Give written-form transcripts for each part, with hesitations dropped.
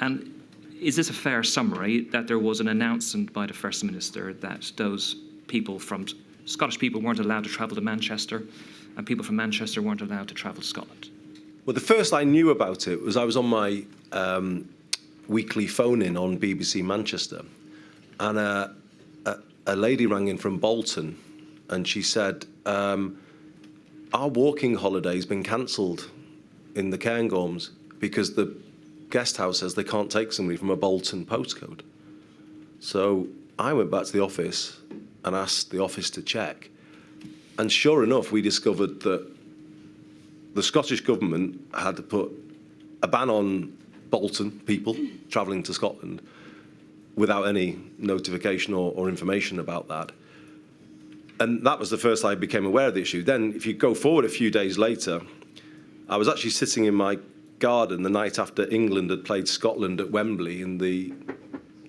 And is this a fair summary, that there was an announcement by the First Minister that those people Scottish people weren't allowed to travel to Manchester, and people from Manchester weren't allowed to travel to Scotland? Well, the first I knew about it was I was on my weekly phone-in on BBC Manchester, and a lady rang in from Bolton, and she said, our walking holiday's been cancelled in the Cairngorms because the guest house says they can't take somebody from a Bolton postcode. So I went back to the office and asked the office to check. And sure enough, we discovered that the Scottish Government had put a ban on Bolton people travelling to Scotland without any notification or information about that. And that was the first I became aware of the issue. Then, if you go forward a few days later, I was actually sitting in my garden the night after England had played Scotland at Wembley in the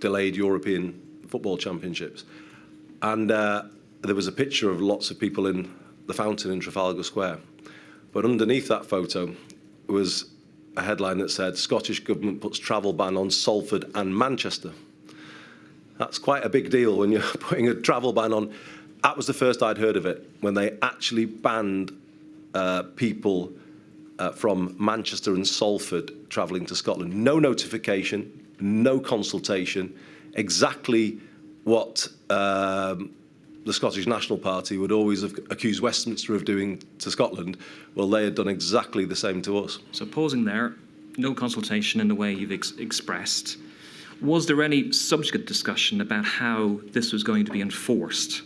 delayed European Football Championships. And there was a picture of lots of people in the fountain in Trafalgar Square. But underneath that photo was a headline that said, Scottish Government puts travel ban on Salford and Manchester. That's quite a big deal when you're putting a travel ban on. That was the first I'd heard of it, when they actually banned people from Manchester and Salford travelling to Scotland. No notification, no consultation, exactly what the Scottish National Party would always have accused Westminster of doing to Scotland. Well, they had done exactly the same to us. So pausing there, no consultation in the way you've expressed. Was there any subsequent discussion about how this was going to be enforced?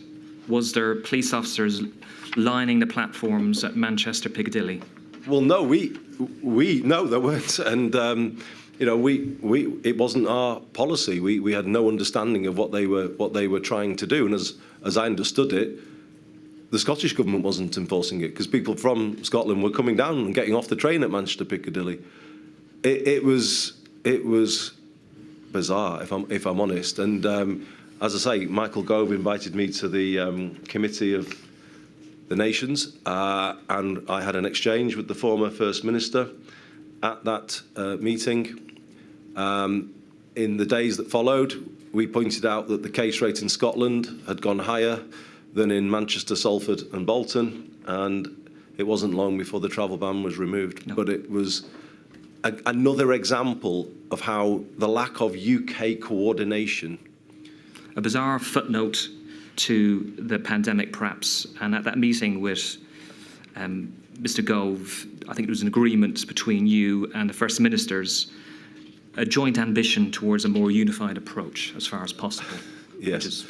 Was there police officers lining the platforms at Manchester Piccadilly? Well, no, no, there weren't, and it wasn't our policy. We had no understanding of what they were trying to do, and as I understood it, the Scottish Government wasn't enforcing it because people from Scotland were coming down and getting off the train at Manchester Piccadilly. It was bizarre, if I'm honest, and as I say, Michael Gove invited me to the Committee of the Nations, and I had an exchange with the former First Minister at that meeting. In the days that followed, we pointed out that the case rate in Scotland had gone higher than in Manchester, Salford and Bolton, and it wasn't long before the travel ban was removed. No. But it was another example of how the lack of UK coordination. A bizarre footnote to the pandemic, perhaps, and at that meeting with Mr. Gove, I think there was an agreement between you and the First Ministers, a joint ambition towards a more unified approach as far as possible. Yes.